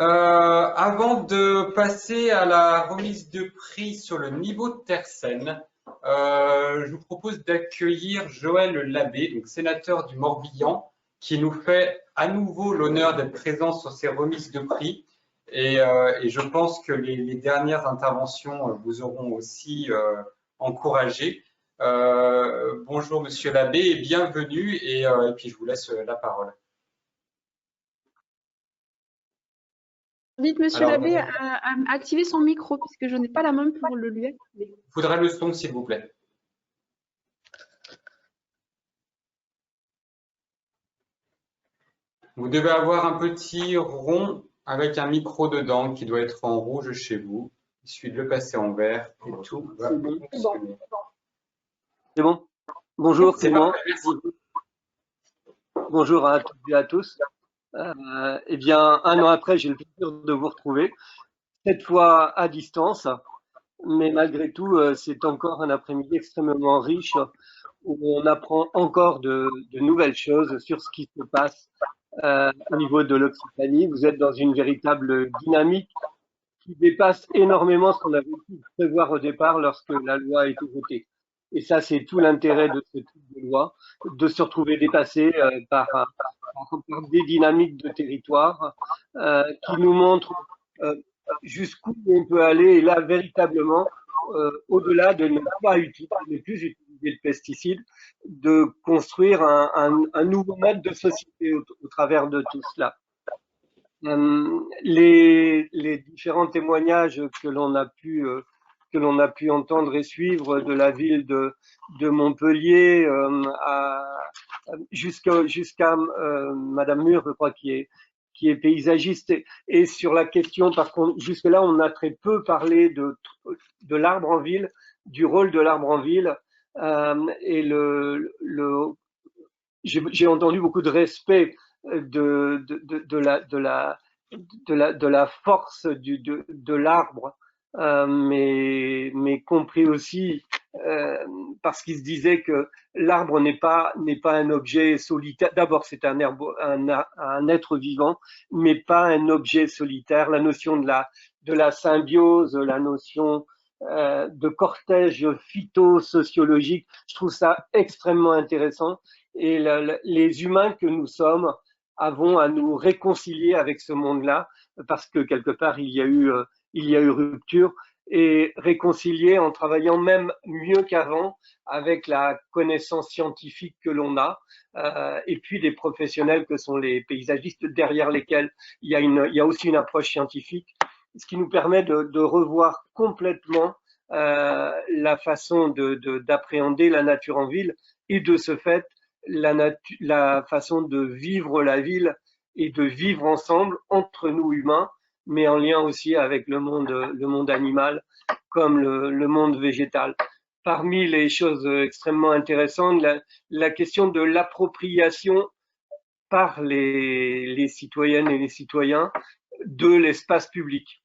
Avant de passer à la remise de prix sur le niveau de Tersen, je vous propose d'accueillir Joël Labbé, donc sénateur du Morbihan, qui nous fait à nouveau l'honneur d'être présent sur ces remises de prix. Et je pense que les dernières interventions vous auront aussi encouragé. Bonjour Monsieur Labbé et bienvenue. Et puis je vous laisse la parole. J'invite Monsieur Labbé à activer son micro, puisque je n'ai pas la main pour le lui activer. Il faudrait le son, s'il vous plaît. Vous devez avoir un petit rond avec un micro dedans qui doit être en rouge chez vous. Il suffit de le passer en vert et tout va fonctionner. C'est bon. Bonjour, c'est moi. Merci. Bonjour à toutes et à tous. Eh bien, un an après, j'ai le plaisir de vous retrouver, cette fois à distance, mais malgré tout, c'est encore un après-midi extrêmement riche où on apprend encore de nouvelles choses sur ce qui se passe au niveau de l'Occitanie. Vous êtes dans une véritable dynamique qui dépasse énormément ce qu'on avait pu prévoir au départ lorsque la loi a été votée. Et ça, c'est tout l'intérêt de ce type de loi, de se retrouver dépassé par des dynamiques de territoire qui nous montrent jusqu'où on peut aller, et là, véritablement, au-delà de ne pas utiliser, ne plus utiliser de pesticides, de construire un nouveau mode de société au travers de tout cela. Les différents témoignages que l'on a pu entendre et suivre de la ville de Montpellier jusqu'à Madame Mur, je crois, qui est paysagiste. Et sur la question, parce que jusque-là, on a très peu parlé de l'arbre en ville, du rôle de l'arbre en ville. Et j'ai entendu beaucoup de respect de la force de l'arbre, mais compris aussi parce qu'il se disait que l'arbre n'est pas un objet solitaire. D'abord, c'est un être vivant, mais pas un objet solitaire. La notion de la symbiose, la notion de cortège phytosociologique, je trouve ça extrêmement intéressant. Et les humains que nous sommes avons à nous réconcilier avec ce monde-là, parce que quelque part il y a eu rupture, et réconcilier en travaillant même mieux qu'avant avec la connaissance scientifique que l'on a, et puis des professionnels que sont les paysagistes, derrière lesquels il y a aussi une approche scientifique, ce qui nous permet de revoir complètement la façon d'appréhender la nature en ville, et de ce fait la façon de vivre la ville et de vivre ensemble entre nous humains, mais en lien aussi avec le monde animal comme le monde végétal. Parmi les choses extrêmement intéressantes, la question de l'appropriation par les citoyennes et les citoyens de l'espace public.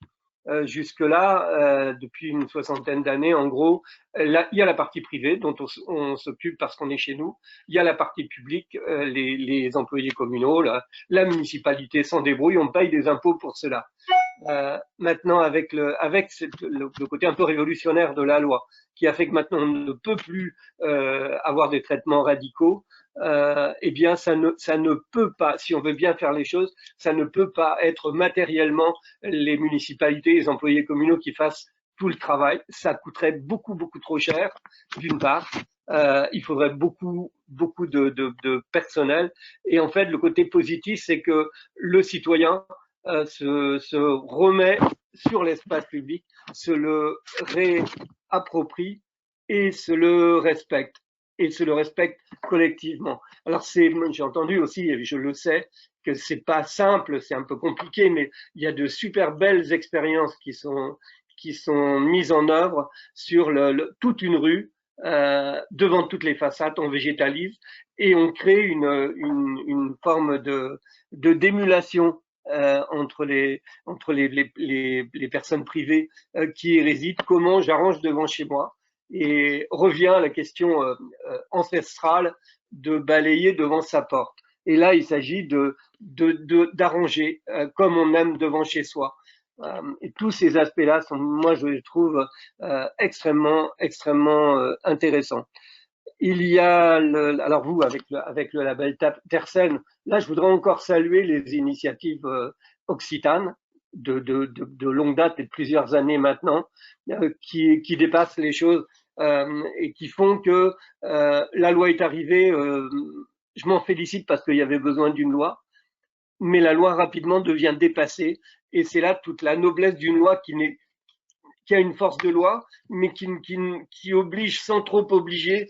Jusque-là, depuis une soixantaine d'années, en gros, il y a la partie privée dont on s'occupe parce qu'on est chez nous. Il y a la partie publique, les employés communaux, la municipalité s'en débrouille, on paye des impôts pour cela. Maintenant, avec le côté un peu révolutionnaire de la loi, qui a fait que maintenant on ne peut plus avoir des traitements radicaux, eh bien ça ne peut pas, si on veut bien faire les choses, ça ne peut pas être matériellement les municipalités, les employés communaux qui fassent tout le travail. Ça coûterait beaucoup trop cher, d'une part. Il faudrait beaucoup de personnel. Et en fait, le côté positif, c'est que le citoyen se remet sur l'espace public, se le réapproprie et se le respecte. Et se le respecte collectivement. Alors j'ai entendu aussi, et je le sais, que c'est pas simple, c'est un peu compliqué, mais il y a de super belles expériences qui sont mises en œuvre sur toute une rue, devant toutes les façades, on végétalise et on crée une forme de d'émulation entre les personnes privées qui y résident. Comment j'arrange devant chez moi? Et revient à la question ancestrale de balayer devant sa porte. Et là, il s'agit d'arranger comme on aime devant chez soi. Et tous ces aspects-là sont, moi, je les trouve extrêmement intéressants. Il y a, alors vous, avec le label Tersen, là, je voudrais encore saluer les initiatives occitanes de longue date et de plusieurs années maintenant, qui dépassent les choses et qui font que la loi est arrivée. Je m'en félicite parce qu'il y avait besoin d'une loi, mais la loi rapidement devient dépassée, et c'est là toute la noblesse d'une loi qui a une force de loi, mais qui oblige sans trop obliger,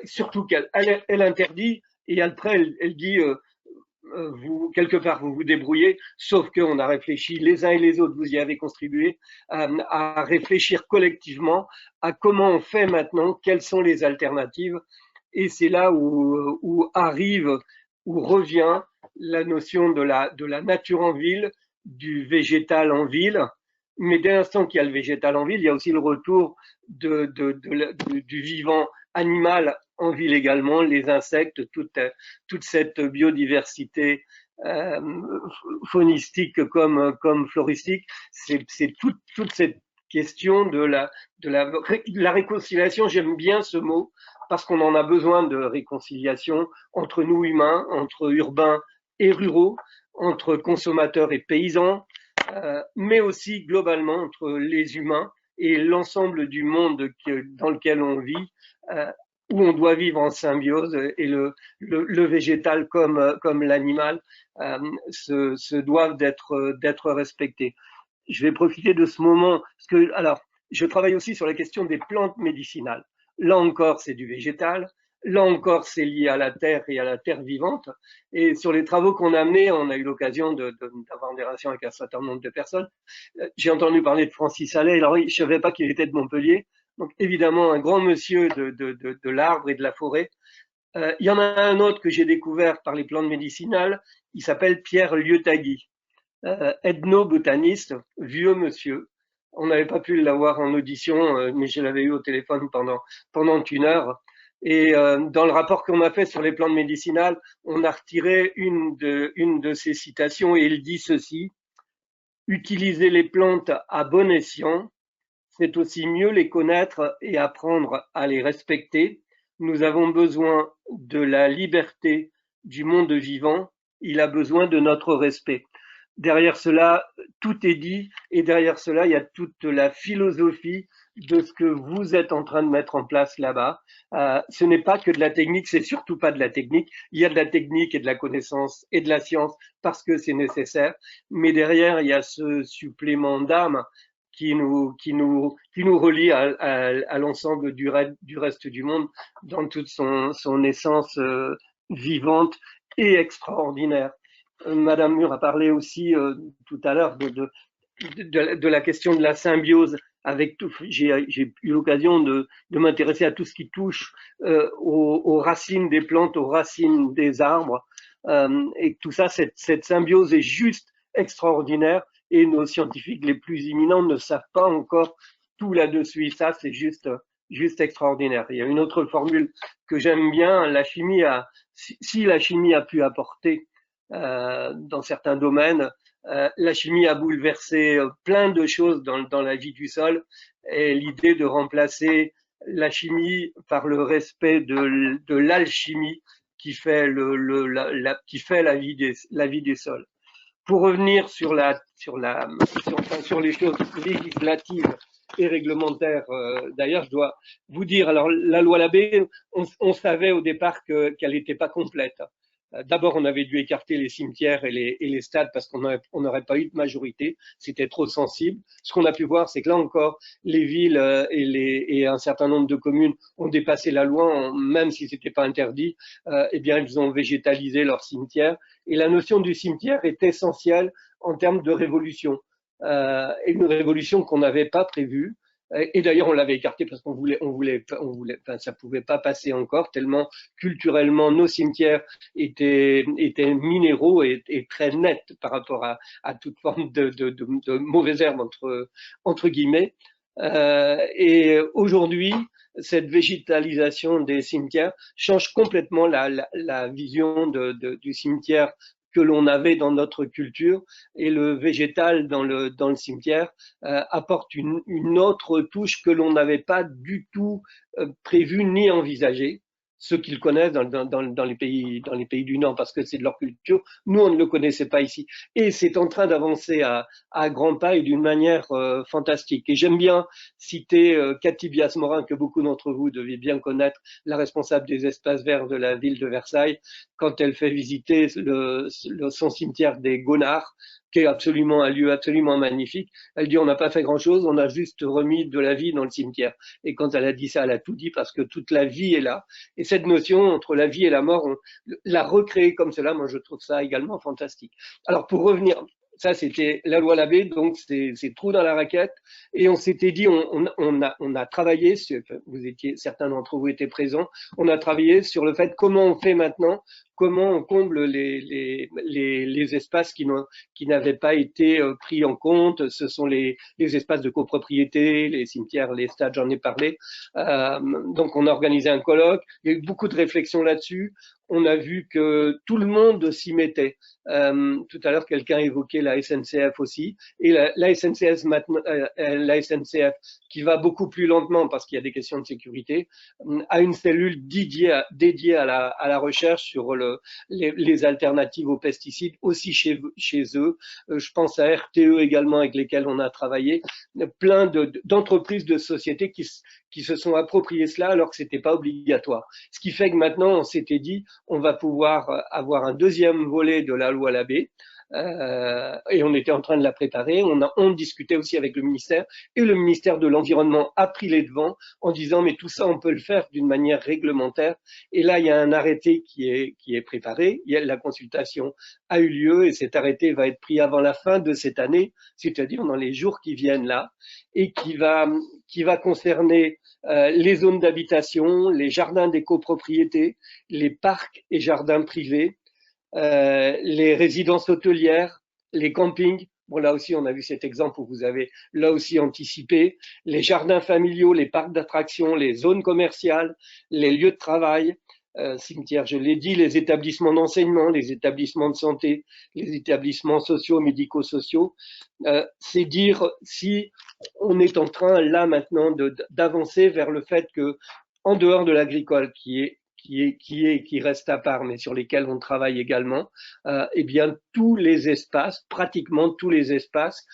surtout qu'elle interdit, et après elle dit vous, quelque part, vous vous débrouillez, sauf qu'on a réfléchi, les uns et les autres, vous y avez contribué, à réfléchir collectivement à comment on fait maintenant, quelles sont les alternatives, et c'est là où arrive, où revient la notion de la nature en ville, du végétal en ville, mais dès l'instant qu'il y a le végétal en ville, il y a aussi le retour du vivant animal en ville également, les insectes, toute cette biodiversité faunistique comme floristique. C'est toute cette question de la réconciliation. J'aime bien ce mot parce qu'on en a besoin de réconciliation entre nous humains, entre urbains et ruraux, entre consommateurs et paysans, mais aussi globalement entre les humains et l'ensemble du monde dans lequel on vit, où on doit vivre en symbiose, et le végétal comme l'animal se doivent d'être respectés. Je vais profiter de ce moment parce que, alors, je travaille aussi sur la question des plantes médicinales. Là encore, c'est du végétal. Là encore, c'est lié à la terre et à la terre vivante. Et sur les travaux qu'on a menés, on a eu l'occasion d'avoir des relations avec un certain nombre de personnes. J'ai entendu parler de Francis Allais. Alors, je ne savais pas qu'il était de Montpellier. Donc, évidemment, un grand monsieur de l'arbre et de la forêt. Il y en a un autre que j'ai découvert par les plantes médicinales. Il s'appelle Pierre Liotagui, ethnobotaniste, vieux monsieur. On n'avait pas pu l'avoir en audition, mais je l'avais eu au téléphone pendant une heure. Et dans le rapport qu'on a fait sur les plantes médicinales, on a retiré une de ses citations, et il dit ceci: utiliser les plantes à bon escient, c'est aussi mieux les connaître et apprendre à les respecter. Nous avons besoin de la liberté du monde vivant, il a besoin de notre respect. Derrière cela, tout est dit, et derrière cela, il y a toute la philosophie de ce que vous êtes en train de mettre en place là-bas. Ce n'est pas que de la technique, c'est surtout pas de la technique. Il y a de la technique et de la connaissance et de la science parce que c'est nécessaire, mais derrière, il y a ce supplément d'âme qui nous relie à l'ensemble du reste du monde dans toute son essence vivante et extraordinaire. Madame Mur a parlé aussi tout à l'heure de la question de la symbiose avec tout. J'ai eu l'occasion de m'intéresser à tout ce qui touche aux racines des plantes, aux racines des arbres, et tout ça, cette symbiose est juste extraordinaire, et nos scientifiques les plus imminents ne savent pas encore tout là-dessus. Ça, c'est juste extraordinaire. Il y a une autre formule que j'aime bien: la chimie si la chimie a pu apporter dans certains domaines, la chimie a bouleversé plein de choses dans la vie du sol, et l'idée de remplacer la chimie par le respect de l'alchimie qui fait la vie des sols. Pour revenir sur les choses législatives et réglementaires, d'ailleurs, je dois vous dire, alors la loi Labbé, on savait au départ qu'elle n'était pas complète. D'abord, on avait dû écarter les cimetières et les stades parce qu'on n'aurait pas eu de majorité, c'était trop sensible. Ce qu'on a pu voir, c'est que là encore, les villes et un certain nombre de communes ont dépassé la loi, même si c'était pas interdit. Eh bien, ils ont végétalisé leurs cimetières. Et la notion du cimetière est essentielle en termes de révolution. Et une révolution qu'on n'avait pas prévue. Et d'ailleurs, on l'avait écarté parce qu'on voulait, enfin, ça pouvait pas passer encore tellement culturellement nos cimetières étaient minéraux et très nets par rapport à toute forme de mauvaise herbe entre guillemets. Et aujourd'hui, cette végétalisation des cimetières change complètement la vision du cimetière que l'on avait dans notre culture, et le végétal dans le cimetière apporte une autre touche que l'on n'avait pas du tout prévue ni envisagée. Ceux qui le connaissent dans les pays du Nord, parce que c'est de leur culture. Nous, on ne le connaissait pas ici. Et c'est en train d'avancer à grands pas et d'une manière fantastique. Et j'aime bien citer Cathy Bias-Morin, que beaucoup d'entre vous devez bien connaître, la responsable des espaces verts de la ville de Versailles, quand elle fait visiter son cimetière des Gonards, qui est absolument un lieu absolument magnifique. Elle dit, on n'a pas fait grand-chose, on a juste remis de la vie dans le cimetière. Et quand elle a dit ça, elle a tout dit, parce que toute la vie est là. Et cette notion entre la vie et la mort, la recréer comme cela, moi je trouve ça également fantastique. Alors pour revenir, ça c'était la loi Labbé, donc c'est trou dans la raquette. Et on s'était dit, on a travaillé, certains d'entre vous étaient présents, on a travaillé sur le fait comment on fait maintenant, comment on comble les espaces qui n'avaient pas été pris en compte. Ce sont les espaces de copropriété, les cimetières, les stades, j'en ai parlé. Donc on a organisé un colloque, il y a eu beaucoup de réflexions là-dessus. On a vu que tout le monde s'y mettait. Tout à l'heure, quelqu'un évoquait la SNCF aussi. Et la SNCF maintenant, la SNCF qui va beaucoup plus lentement parce qu'il y a des questions de sécurité, a une cellule dédiée à la recherche sur les alternatives aux pesticides aussi chez eux. Je pense à RTE également avec lesquels on a travaillé. Plein d'entreprises, de sociétés qui se sont appropriées cela alors que c'était pas obligatoire. Ce qui fait que maintenant, on s'était dit, on va pouvoir avoir un deuxième volet de la loi Labbé. Et on était en train de la préparer. On discutait aussi avec le ministère, et le ministère de l'Environnement a pris les devants en disant mais tout ça on peut le faire d'une manière réglementaire. Et là il y a un arrêté qui est préparé. La consultation a eu lieu et cet arrêté va être pris avant la fin de cette année, c'est-à-dire dans les jours qui viennent là, et qui va concerner les zones d'habitation, les jardins des copropriétés, les parcs et jardins privés, les résidences hôtelières, les campings. Bon, là aussi, on a vu cet exemple où vous avez là aussi anticipé. Les jardins familiaux, les parcs d'attractions, les zones commerciales, les lieux de travail, cimetières, je l'ai dit, les établissements d'enseignement, les établissements de santé, les établissements sociaux, médico-sociaux. C'est dire si on est en train, là maintenant, d'avancer vers le fait que, en dehors de l'agricole, qui reste à part, mais sur lesquels on travaille également, eh bien tous les espaces, pratiquement tous les espaces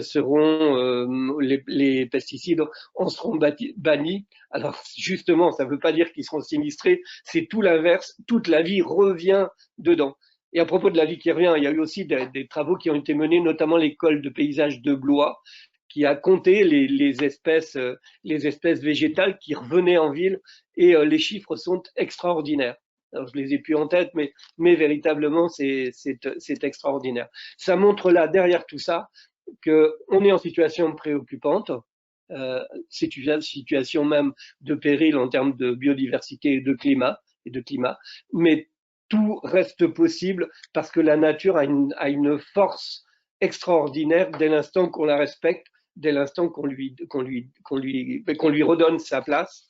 seront les pesticides en seront bannis. Alors justement, ça ne veut pas dire qu'ils seront sinistrés, c'est tout l'inverse. Toute la vie revient dedans. Et à propos de la vie qui revient, il y a eu aussi des travaux qui ont été menés, notamment l'école de paysage de Blois, qui a compté les espèces végétales qui revenaient en ville, et les chiffres sont extraordinaires. Alors, je les ai plus en tête, mais véritablement, c'est extraordinaire. Ça montre là, derrière tout ça, qu'on est en situation préoccupante, situation même de péril en termes de biodiversité et de climat, mais tout reste possible parce que la nature a une force extraordinaire dès l'instant qu'on la respecte, dès l'instant qu'on lui redonne sa place.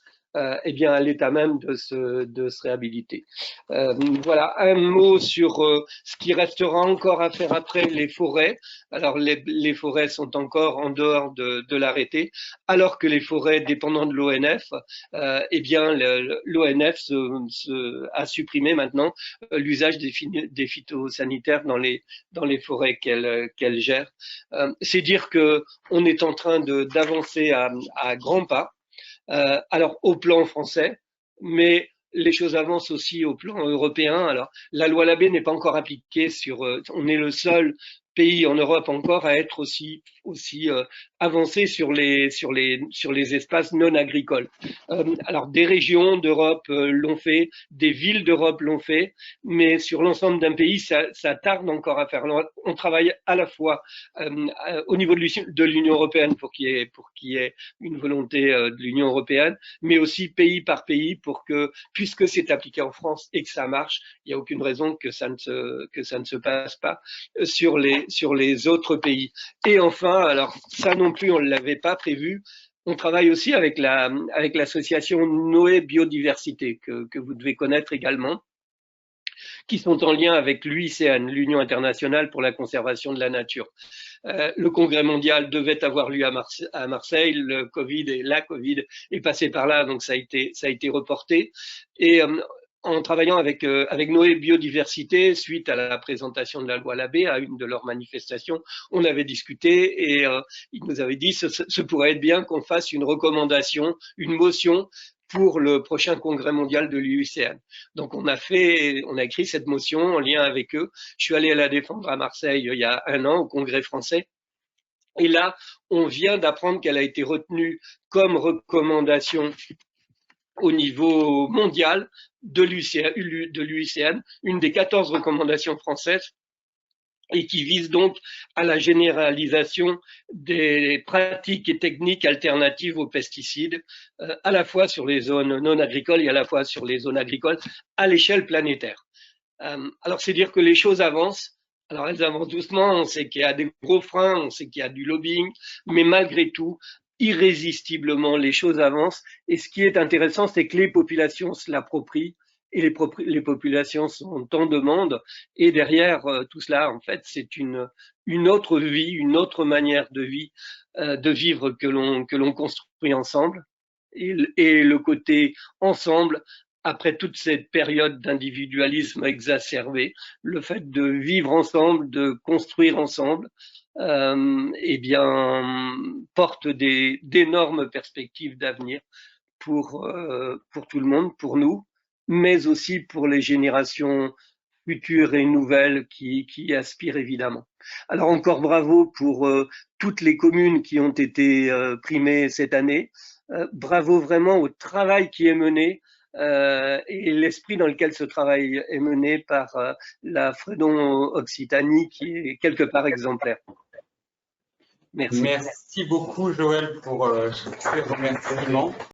Eh bien, à l'état même de se réhabiliter. Voilà, un mot sur ce qui restera encore à faire après, les forêts. Alors, les forêts sont encore en dehors de l'arrêté, alors que les forêts dépendant de l'ONF, eh bien, l'ONF a supprimé maintenant l'usage des phytosanitaires dans les forêts qu'elle gère. C'est dire que on est en train d'avancer à grands pas. Alors au plan français, mais les choses avancent aussi au plan européen. Alors la loi Labbé n'est pas encore appliquée on est le seul pays en Europe encore à être aussi avancé sur les espaces non agricoles. Alors des régions d'Europe l'ont fait, des villes d'Europe l'ont fait, mais sur l'ensemble d'un pays, ça tarde encore à faire. Alors, on travaille à la fois au niveau de l'Union européenne pour qu'il y ait une volonté de l'Union européenne, mais aussi pays par pays pour que, puisque c'est appliqué en France et que ça marche, il n'y a aucune raison que ça ne se passe pas sur les autres pays. Et enfin, alors ça non plus on ne l'avait pas prévu, on travaille aussi avec l'association Noé Biodiversité que vous devez connaître également, qui sont en lien avec l'UICN, l'Union internationale pour la conservation de la nature. Le congrès mondial devait avoir lieu à Marseille, la Covid est passé par là, donc ça a été reporté. Et en travaillant avec Noé Biodiversité, suite à la présentation de la loi Labbé, à une de leurs manifestations, on avait discuté et ils nous avaient dit ce pourrait être bien qu'on fasse une recommandation, une motion pour le prochain congrès mondial de l'UICN. Donc on a écrit cette motion en lien avec eux. Je suis allé la défendre à Marseille il y a 1 an au congrès français. Et là, on vient d'apprendre qu'elle a été retenue comme recommandation au niveau mondial de l'UICN, une des 14 recommandations françaises, et qui vise donc à la généralisation des pratiques et techniques alternatives aux pesticides, à la fois sur les zones non agricoles et à la fois sur les zones agricoles à l'échelle planétaire. Alors c'est dire que les choses avancent. Alors elles avancent doucement, on sait qu'il y a des gros freins, on sait qu'il y a du lobbying, mais malgré tout, irrésistiblement, les choses avancent. Et ce qui est intéressant, c'est que les populations se l'approprient et les populations sont en demande. Et derrière tout cela, en fait, c'est une autre vie, une autre manière de vie, de vivre que l'on construit ensemble. Et le côté ensemble, après toute cette période d'individualisme exacerbé, le fait de vivre ensemble, de construire ensemble, eh bien, porte d'énormes perspectives d'avenir pour tout le monde, pour nous, mais aussi pour les générations futures et nouvelles qui aspirent évidemment. Alors encore bravo pour toutes les communes qui ont été primées cette année. Bravo vraiment au travail qui est mené et l'esprit dans lequel ce travail est mené par la Fredon Occitanie qui est quelque part exemplaire. Merci. Merci beaucoup Joël pour ces remerciements.